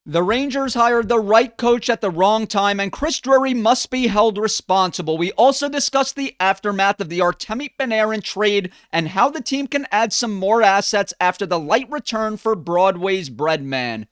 The Rangers hired the right coach at the wrong time, and Chris Drury must be held responsible. We also discussed the aftermath of the Artemi Panarin trade and how the team can add some more assets after the light return for Broadway's Breadman.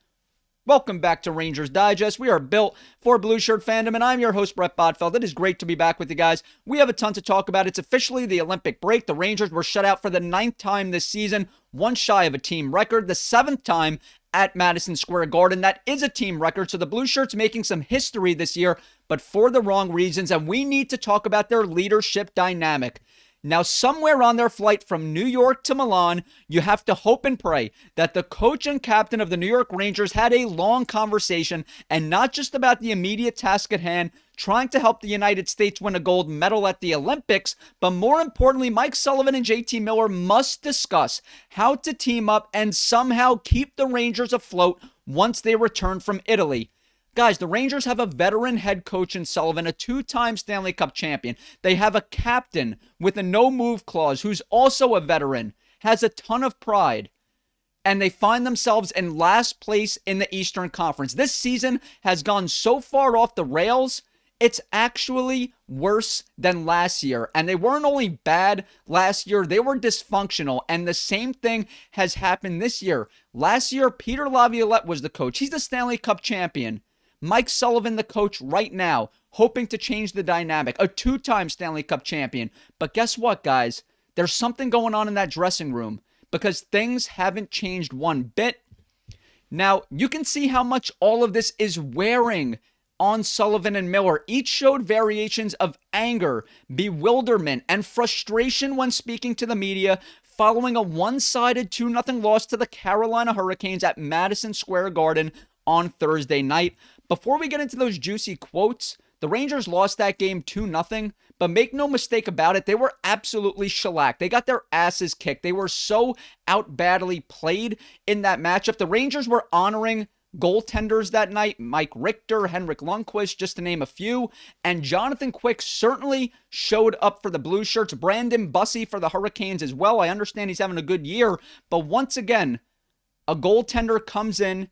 Welcome back to Rangers Digest. We are built for Blue Shirt fandom, and I'm your host, Bret Botfeld. It is great to be back with you guys. We have a ton to talk about. It's officially the Olympic break. The Rangers were shut out for the 9th time this season, one shy of a team record, the 7th time at Madison Square Garden. That is a team record, so the Blue Shirts making some history this year, but for the wrong reasons, and we need to talk about their leadership dynamic. Now, somewhere on their flight from New York to Milan, you have to hope and pray that the coach and captain of the New York Rangers had a long conversation, and not just about the immediate task at hand, trying to help the United States win a gold medal at the Olympics, but more importantly, Mike Sullivan and J.T. Miller must discuss how to team up and somehow keep the Rangers afloat once they return from Italy. Guys, the Rangers have a veteran head coach in Sullivan, a two-time Stanley Cup champion. They have a captain with a no-move clause who's also a veteran, has a ton of pride, and they find themselves in last place in the Eastern Conference. This season has gone so far off the rails, it's actually worse than last year. And they weren't only bad last year, they were dysfunctional. And the same thing has happened this year. Last year, Peter Laviolette was the coach. He's the Stanley Cup champion. Mike Sullivan, the coach right now, hoping to change the dynamic. A two-time Stanley Cup champion. But guess what, guys? There's something going on in that dressing room because things haven't changed one bit. Now, you can see how much all of this is wearing on Sullivan and Miller. Each showed variations of anger, bewilderment, and frustration when speaking to the media following a one-sided 2-0 loss to the Carolina Hurricanes at Madison Square Garden on Thursday night. Before we get into those juicy quotes, the Rangers lost that game 2-0, but make no mistake about it, they were absolutely shellacked. They got their asses kicked. They were so out-badly played in that matchup. The Rangers were honoring goaltenders that night, Mike Richter, Henrik Lundqvist, just to name a few, and Jonathan Quick certainly showed up for the Blue Shirts. Brandon Bussi for the Hurricanes as well. I understand he's having a good year, but once again, a goaltender comes in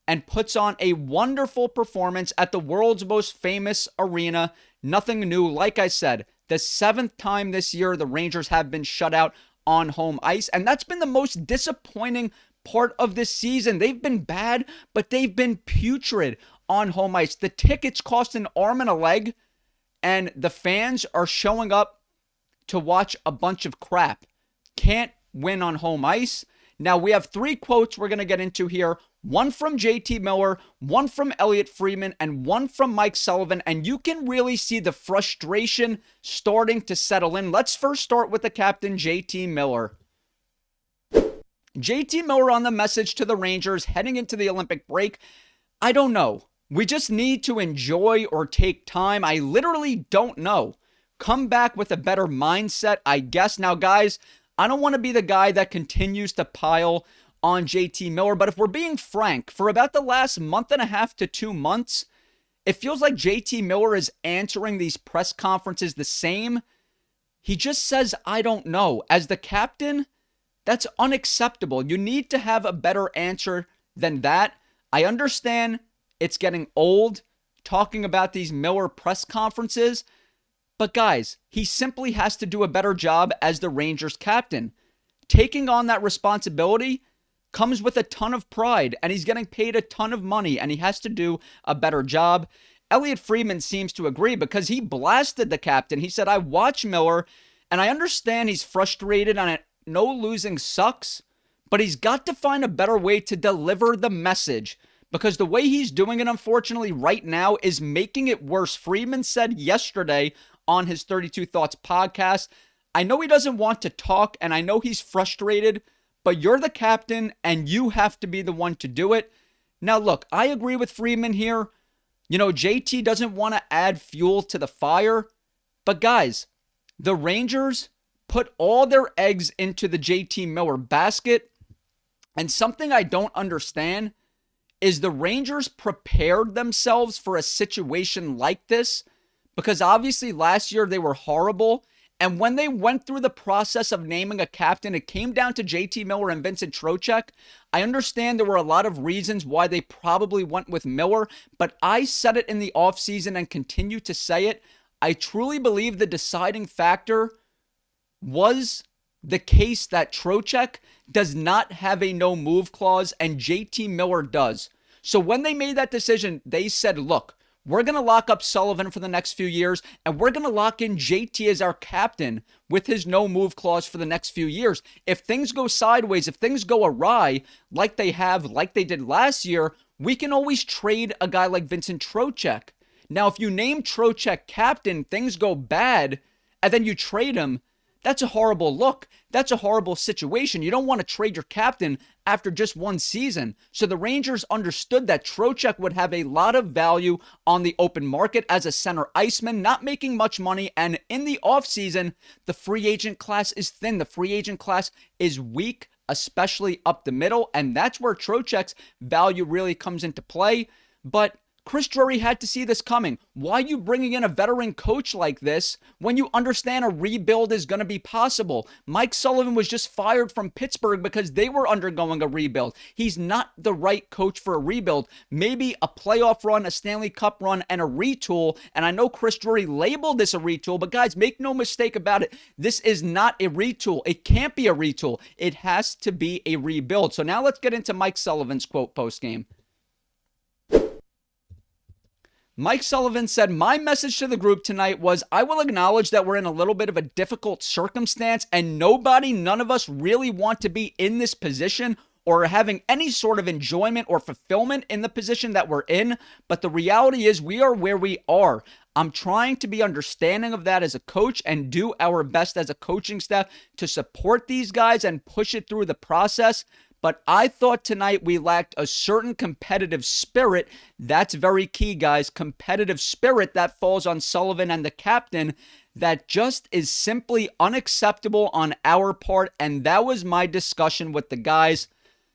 and puts on a wonderful performance at the world's most famous arena. Nothing new. Like I said, the 7th time this year the Rangers have been shut out on home ice, and that's been the most disappointing part of this season. They've been bad, but they've been putrid on home ice. The tickets cost an arm and a leg, and the fans are showing up to watch a bunch of crap. Can't win on home ice. Now, we have 3 quotes we're going to get into here. One from J.T. Miller, one from Elliotte Friedman, and one from Mike Sullivan. And you can really see the frustration starting to settle in. Let's first start with the captain, J.T. Miller. J.T. Miller on the message to the Rangers heading into the Olympic break. I don't know. We just need to enjoy or take time. I literally don't know. Come back with a better mindset, I guess. Now, guys, I don't want to be the guy that continues to pile on J.T. Miller, but if we're being frank, for about the last month and a half to 2 months, it feels like J.T. Miller is answering these press conferences the same. He just says, I don't know. As the captain, that's unacceptable. You need to have a better answer than that. I understand it's getting old talking about these Miller press conferences, but guys, he simply has to do a better job as the Rangers captain. Taking on that responsibility comes with a ton of pride, and he's getting paid a ton of money, and he has to do a better job. Elliotte Friedman seems to agree because he blasted the captain. He said, I watch Miller, and I understand he's frustrated on it. No losing sucks, but he's got to find a better way to deliver the message because the way he's doing it, unfortunately, right now is making it worse. Friedman said yesterday on his 32 Thoughts podcast, I know he doesn't want to talk, and I know he's frustrated, but you're the captain, and you have to be the one to do it. Now, look, I agree with Friedman here. You know, JT doesn't want to add fuel to the fire. But guys, the Rangers put all their eggs into the JT Miller basket. And something I don't understand is the Rangers prepared themselves for a situation like this. Because obviously last year they were horrible. And when they went through the process of naming a captain, it came down to JT Miller and Vincent Trocheck. I understand there were a lot of reasons why they probably went with Miller, but I said it in the offseason and continue to say it. I truly believe the deciding factor was the case that Trocheck does not have a no-move clause and JT Miller does. So when they made that decision, they said, look, we're going to lock up Sullivan for the next few years, and we're going to lock in JT as our captain with his no-move clause for the next few years. If things go sideways, if things go awry, like they did last year, we can always trade a guy like Vincent Trocheck. Now, if you name Trocheck captain, things go bad, and then you trade him, that's a horrible look. That's a horrible situation. You don't want to trade your captain after just one season. So the Rangers understood that Trocheck would have a lot of value on the open market as a center iceman, not making much money. And in the offseason, the free agent class is thin. The free agent class is weak, especially up the middle. And that's where Trocheck's value really comes into play. But Chris Drury had to see this coming. Why are you bringing in a veteran coach like this when you understand a rebuild is going to be possible? Mike Sullivan was just fired from Pittsburgh because they were undergoing a rebuild. He's not the right coach for a rebuild. Maybe a playoff run, a Stanley Cup run, and a retool. And I know Chris Drury labeled this a retool, but guys, make no mistake about it. This is not a retool. It can't be a retool. It has to be a rebuild. So now let's get into Mike Sullivan's quote post-game. Mike Sullivan said, my message to the group tonight was, I will acknowledge that we're in a little bit of a difficult circumstance and none of us really want to be in this position or having any sort of enjoyment or fulfillment in the position that we're in. But the reality is we are where we are. I'm trying to be understanding of that as a coach and do our best as a coaching staff to support these guys and push it through the process. But I thought tonight we lacked a certain competitive spirit. That's very key, guys. Competitive spirit that falls on Sullivan and the captain that just is simply unacceptable on our part. And that was my discussion with the guys.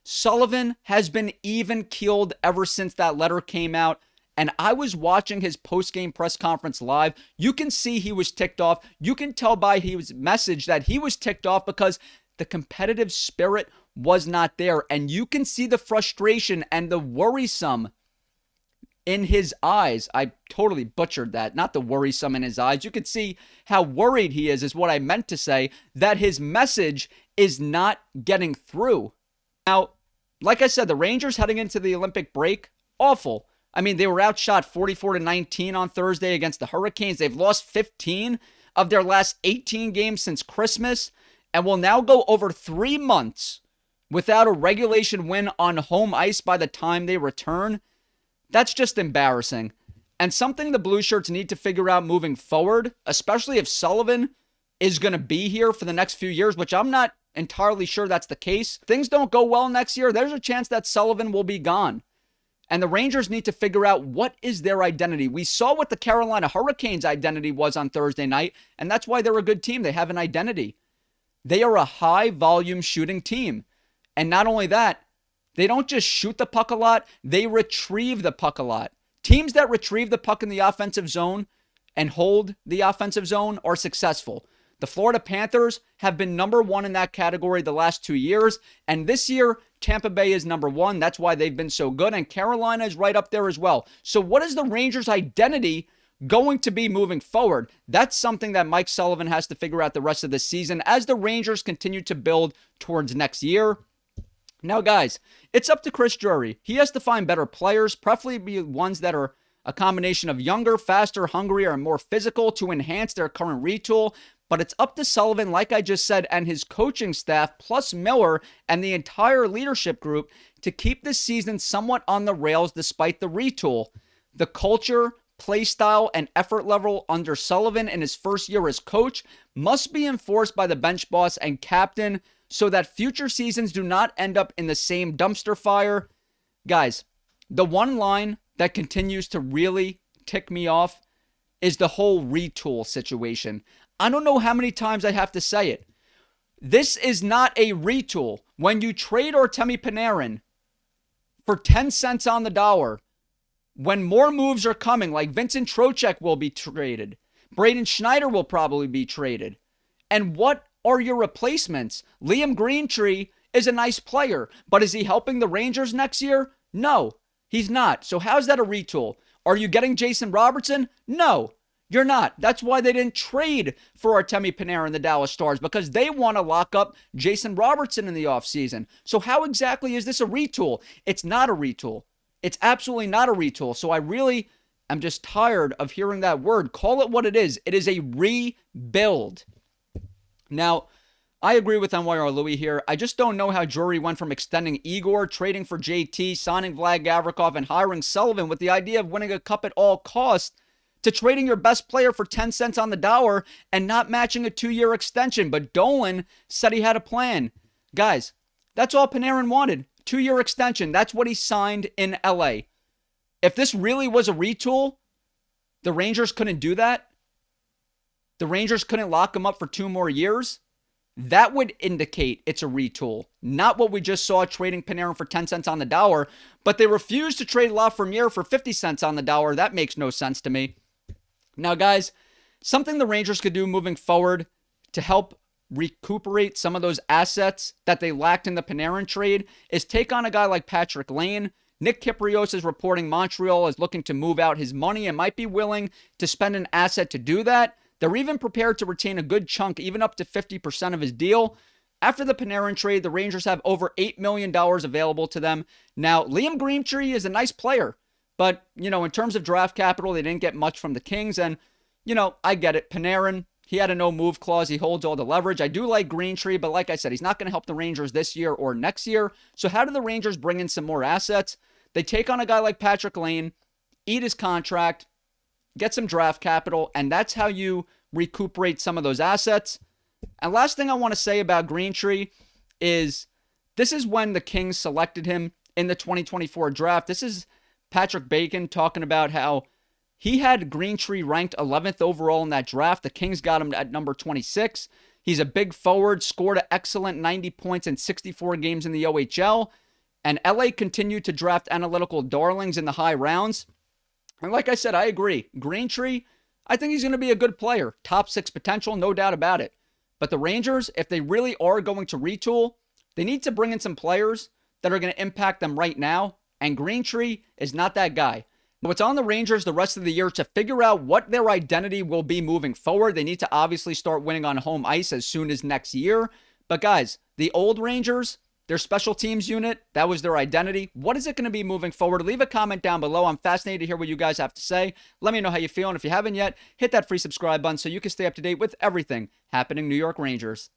Sullivan has been even-keeled ever since that letter came out. And I was watching his post-game press conference live. You can see he was ticked off. You can tell by his message that he was ticked off because the competitive spirit was not there. And you can see the frustration and the worrisome in his eyes. I totally butchered that. Not the worrisome in his eyes. You can see how worried he is what I meant to say, that his message is not getting through. Now, like I said, the Rangers heading into the Olympic break, awful. I mean, they were outshot 44-19 on Thursday against the Hurricanes. They've lost 15 of their last 18 games since Christmas and will now go over 3 months without a regulation win on home ice by the time they return. That's just embarrassing. And something the Blue Shirts need to figure out moving forward, especially if Sullivan is going to be here for the next few years, which I'm not entirely sure that's the case. Things don't go well next year, there's a chance that Sullivan will be gone. And the Rangers need to figure out what is their identity. We saw what the Carolina Hurricanes' identity was on Thursday night, and that's why they're a good team. They have an identity. They are a high-volume shooting team. And not only that, they don't just shoot the puck a lot, they retrieve the puck a lot. Teams that retrieve the puck in the offensive zone and hold the offensive zone are successful. The Florida Panthers have been number one in that category the last 2 years. And this year, Tampa Bay is number one. That's why they've been so good. And Carolina is right up there as well. So what is the Rangers' identity going to be moving forward? That's something that Mike Sullivan has to figure out the rest of the season as the Rangers continue to build towards next year. Now, guys, it's up to Chris Drury. He has to find better players, preferably ones that are a combination of younger, faster, hungrier, and more physical to enhance their current retool. But it's up to Sullivan, like I just said, and his coaching staff, plus Miller and the entire leadership group, to keep this season somewhat on the rails despite the retool. The culture, play style, and effort level under Sullivan in his first year as coach must be enforced by the bench boss and captain so that future seasons do not end up in the same dumpster fire. Guys, the one line that continues to really tick me off is the whole retool situation. I don't know how many times I have to say it. This is not a retool. When you trade Artemi Panarin for 10 cents on the dollar, when more moves are coming, like Vincent Trocheck will be traded, Braden Schneider will probably be traded, And what are your replacements? Liam Greentree is a nice player, but is he helping the Rangers next year? No, he's not. So how's that a retool? Are you getting Jason Robertson? No, you're not. That's why they didn't trade for Artemi Panarin and the Dallas Stars, because they want to lock up Jason Robertson in the offseason. So how exactly is this a retool? It's not a retool. It's absolutely not a retool. So I really am just tired of hearing that word. Call it what it is. It is a rebuild. Now, I agree with NYR Louis here. I just don't know how Drury went from extending Igor, trading for JT, signing Vlad Gavrikov, and hiring Sullivan with the idea of winning a cup at all costs, to trading your best player for 10 cents on the dollar and not matching a 2-year extension. But Dolan said he had a plan. Guys, that's all Panarin wanted. 2-year extension. That's what he signed in LA. If this really was a retool, the Rangers couldn't do that. The Rangers couldn't lock him up for 2 more years. That would indicate it's a retool, not what we just saw trading Panarin for 10 cents on the dollar. But they refused to trade Lafreniere for 50 cents on the dollar. That makes no sense to me. Now, guys, something the Rangers could do moving forward to help recuperate some of those assets that they lacked in the Panarin trade is take on a guy like Patrick Lane. Nick Kyprios is reporting Montreal is looking to move out his money and might be willing to spend an asset to do that. They're even prepared to retain a good chunk, even up to 50% of his deal. After the Panarin trade, the Rangers have over $8 million available to them. Now, Liam Greentree is a nice player, but, in terms of draft capital, they didn't get much from the Kings. And, I get it. Panarin, he had a no-move clause. He holds all the leverage. I do like Greentree, but like I said, he's not going to help the Rangers this year or next year. So how do the Rangers bring in some more assets? They take on a guy like Patrick Lane, eat his contract, get some draft capital, and that's how you recuperate some of those assets. And last thing I want to say about Greentree is this is when the Kings selected him in the 2024 draft. This is Patrick Bacon talking about how he had Greentree ranked 11th overall in that draft. The Kings got him at number 26. He's a big forward, scored an excellent 90 points in 64 games in the OHL. And LA continued to draft analytical darlings in the high rounds. And like I said, I agree. Greentree, I think he's going to be a good player. Top 6 potential, no doubt about it. But the Rangers, if they really are going to retool, they need to bring in some players that are going to impact them right now. And Greentree is not that guy. What's on the Rangers the rest of the year to figure out what their identity will be moving forward. They need to obviously start winning on home ice as soon as next year. But guys, the old Rangers, their special teams unit, that was their identity. What is it going to be moving forward? Leave a comment down below. I'm fascinated to hear what you guys have to say. Let me know how you feel. And if you haven't yet, hit that free subscribe button so you can stay up to date with everything happening New York Rangers.